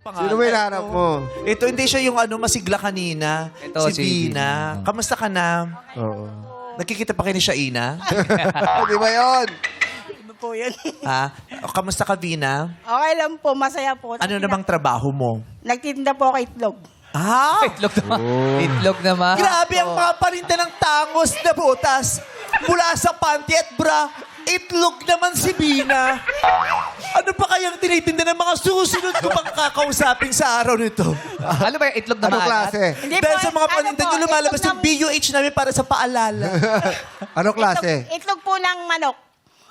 Sino ba hinahanap mo? Ito, hindi siya yung masigla kanina. Ito, si si Vina. Kamusta ka na? Oo. Nakikita pa kayo ni Shaina? Di ba yun? Ano po yan? Ha? Kamusta ka, Vina? Okay lang po, masaya po. Ano namang trabaho mo? Nagtitinda po ako itlog. Ah! Itlog naman. Itlog naman. Grabe ang mga parinta ng tangos na butas. Mula sa panty at bra, itlog naman si Vina. Ano pa kayang tinitinda ng mga susunod ko pang kakausapin sa araw nito? Ano ba yung itlog na Anong maalat? klase? Hindi Dahil po, sa mga ano paninda po, nyo, lumalabas itlog yung BUH namin para sa paalala. Anong klase? Itlog po ng manok.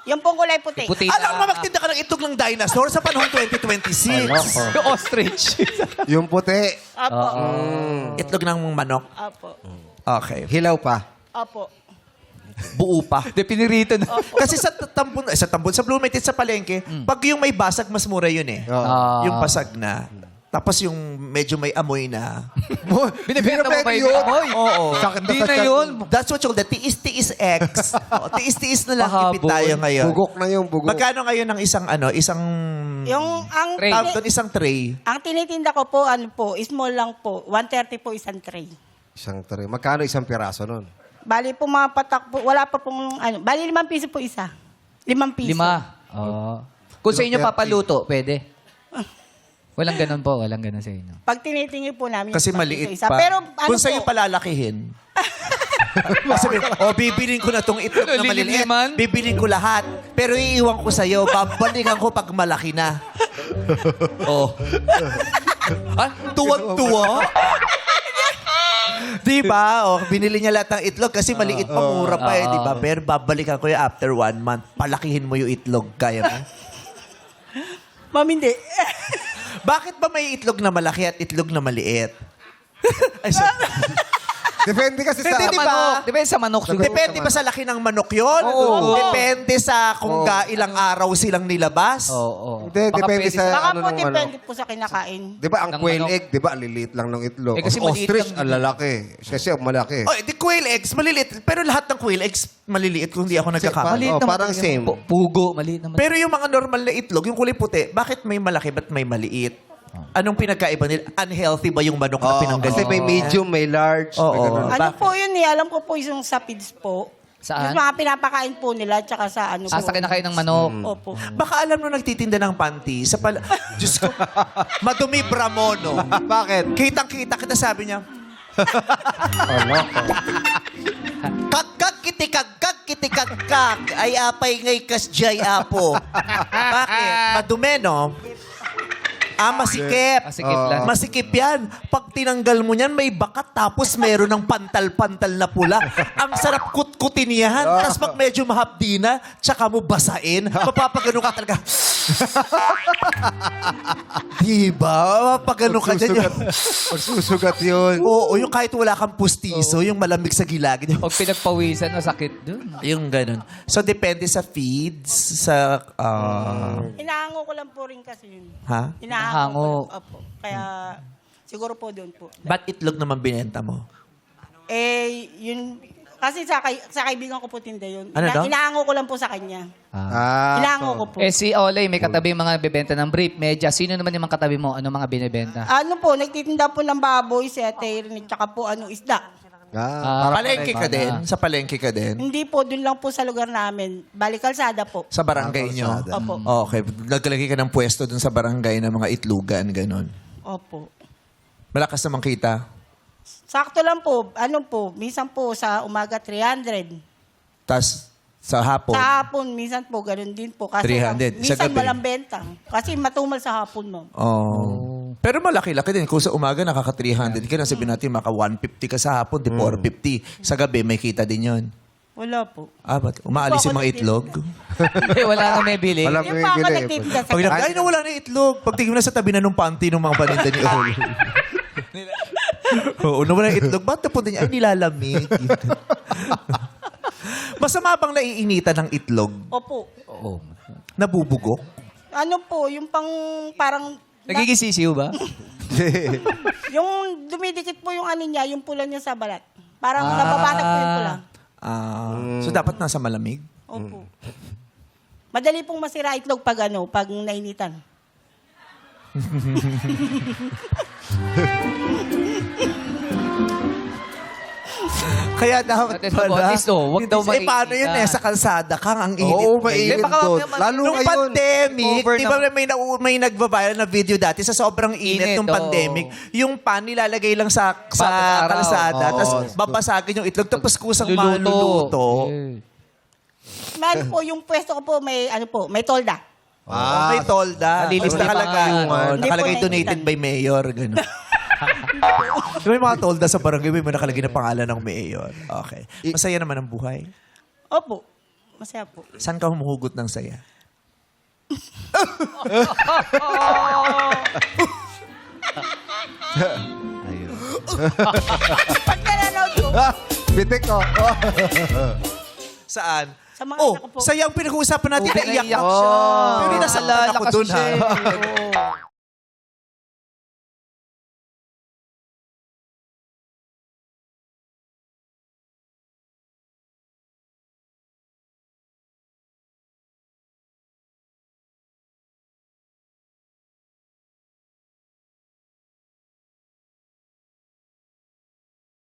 Yung pong kulay puti. Puti Alam mo, na. magtinda ka ng itlog ng dinosaur sa panahon 2026. Yung ostrich. Yung puti. Opo. Itlog ng manok. Opo. Okay. Hilaw pa. Opo. Buo pa. De, pinirito na. Kasi sa tambon, sa Bloomington, sa palengke, pag yung may basag, mas mura yun eh. Oo. Yung pasag na. Tapos yung medyo may amoy na. Binibenta mo ba yung yun? amoy? Oo. Sakit na Hindi sa na tiyan. yun. That's what you call the tiis-tiis X. Tiis-tiis na lang Pahabol. ipit tayo ngayon. Bugok na yung bugok. Magkano ngayon ng isang Yung, Tray. tawag doon, isang tray? ang tinitinda ko po, small lang po. 130 po isang tray. Isang tari. Magkano isang piraso nun? Bali po mga patak po, wala pa pong, bali 5 piso po isa. 5 piso. 5. Oo. Kung sa inyo 30. papaluto, pwede. Walang ganun po. Walang ganun sa inyo. Pag tinitingin po namin, Kasi 5 piso maliit isa. pa. Pero Kung sa'yo po, palalakihin. Sabi, bibilin ko na tong itlog na Lilim maliliit. naman. Bibilin ko lahat. Pero iiwan ko sa'yo. Babalikan ko pag malaki na. Oh. Ah, tuwag-tuwa. Di ba? Oh, binili niya lahat ng itlog kasi maliit pa, mura pa eh, di ba? Pero babalikan ko yung after 1 month. Palakihin mo yung itlog. Kaya mo? ma'am, hindi. Bakit ba may itlog na malaki at itlog na maliit? Ay, Depende kasi sa... Hindi, di ba? Manok. Depende sa manok. siguro. Depende ba sa laki ng manok yun? Oo. Depende sa kung ilang araw silang nilabas? Oo. Hindi, Baka depende pwede sa... Baka ano po nung depende ano. po sa kinakain. Di ba ang Ng quail manok. egg, di ba ang liliit lang ng itlog? Eh, kasi Ang maliit ostrich, lang. ang lalaki. Kasi ang malaki. Oh, di quail eggs, maliliit. Pero lahat ng quail eggs, maliliit kung di ako nagkakamali. Maliit Oh, naman parang yung same. Pugo. Maliit naman. Pero yung mga normal na itlog, yung kulay puti, bakit may malaki, ba't may maliit? Anong pinagkaiba nila? Unhealthy ba yung manok na Oh, pinanggalingan? kasi may medium, may large. Oo. may ganun. Ano Bakit? po yun eh, alam ko po yung sa feeds po. Saan? Yung mga pinapakain po nila, tsaka sa ano po. Sa kinakain ng manok. Opo. Baka alam nung nagtitinda ng panty, sa Diyos ko, madumi bramono. Bakit? Kitang-kita kita, sabi niya, kagkag ay apay ngay kasjay apo. Bakit? Madumi, no? Masikip. Masikip lang. Masikip yan. Pag tinanggal mo niyan, may bakat tapos meron ng pantal-pantal na pula. Ang sarap kutkutin yan. Tapos pag medyo mahapdi na, tsaka mo basain, mapapagano ka talaga. Diba? Mapapagano ka dyan. Pagsusugat yun. Oo, yung kahit wala kang pustiso, yung malamig sa gilagid. Pag pinagpawisan, masakit dun. Yung ganun. So, depende sa feeds, sa... Inahango ko lang po rin kasi yun. ha? Inahango ko Inahango. lang. Opo. Kaya, siguro po doon po. Ba't itlog naman binenta mo? Yun, kasi sa kaibigan ko po tinda yun. Ano daw? Inahango ko lang po sa kanya. Inahango ko po. Eh si Olay, may katabi mga bebenta ng brief. Medya, sino naman yung mga katabi mo? Ano mga binibenta? Ano po, nagtitinda po ng baboy, setirin, tsaka po isda. Palengke ka din? Sa palengke ka din? Hindi po, doon lang po sa lugar namin. Bali, kalsada po. Sa barangay nyo? Kalsada. Opo. Okay. Nagkalagay ka ng pwesto dun sa barangay ng mga itlugan, ganun. Opo. Malakas naman kita. Sakto lang po, minsan po sa umaga 300. Tapos sa hapon, Sa hapon, minsan po, ganun din po. Kasi 300. Sa minsan gabi? walang benta. Kasi matumal sa hapon, ma'am. oh. Pero malaki-laki din. Kung sa umaga nakaka-300 ka na, sabihin natin maka 150 ka sa hapon, di 450. Sa gabi, may kita din yon. Wala po. Ba't? Umaalis yung mga itlog? Eh, wala na may bili. Walang Yung pa ako bibili. nagtitinda sa Pag ay, nawala na yung itlog. Pagtingin mo na sa tabi na nung panty ng mga paninda ni Ol. Oo, nawala yung itlog. Ba't napunta niya? Ay, nilalamig. Masama bang naiinitan ng itlog? Opo. Oo. Nabubugok? Ano po, yung parang... Nagigisisiw ba? Yung dumidikit po yung niya, yung pula niya sa balat. Parang nababatag po yung pula. So, dapat nasa malamig? Opo. Madali pong masira itlog pag nainitan. Kaya dapat At pala. least, wag daw Eh, paano yun mainit. Sa kalsada kang ang init. Oo, ngayon. mainit baka doon. mamaya Lalo Nung ngayon. pandemic, over di na- ba may nagbabayal na video dati sa sobrang init Init, nung oo. pandemic, yung pan nilalagay lang sa Araw. kalsada, Oo. tapos babasagin yung itlog, tapos kusang Luluto. maluluto. Meron po, yung pwesto ko po, may tolda. Ah, may tolda. Nalilibre Tapos nakalagay, pa nga. oh, Hindi nakalagay po donated nakikita. by mayor. Gano'n. Di ba yung mga tolda sa barangay, may nakalagay na pangalan ng mayor. Okay. Masaya naman ang buhay. Opo. Masaya po. Saan ka humuhugot ng saya? Pag nanonood ko, Bitik ko. Saan? Sa mga Oh, anak ko po. saya ang pinag-uusapan natin. Oo, Naiyak naiyak ako. siya. Pero nasaktan Naalala ako kasi dun, siya ha? eh. Oo.